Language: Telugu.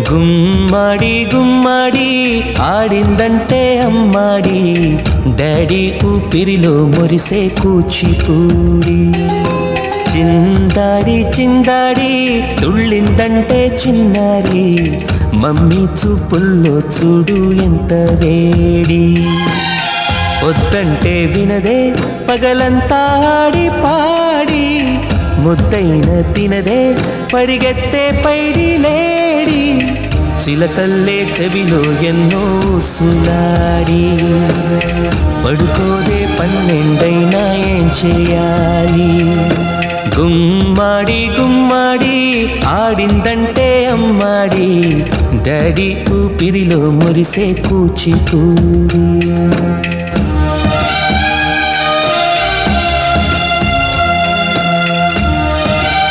గుమ్మాడి గుమ్మాడి ఆడిందంటే అమ్మాడి, డాడీ ఊపిరిలో మురిసే కూచిపూడి. చిందాడి చిందాడి తుళ్ళిందంటే చిన్నారి, మమ్మీ చూపుల్లో చూడు ఎంత వేడి. వద్దంటే వినదే పగలంతా ఆడి పాడి, ముద్దైన తినదే పరిగెత్తే పైడి లేడి. చిలకల్లే చెవిలో ఎన్నో సులాడి, పడుకోదే పన్నెండైనా ఏం చేయాలి. గుమ్మాడి గుమ్మాడి ఆడిందంటే అమ్మాడి, డాడీ ఊపిరిలో మురిసే కూచిపూడి.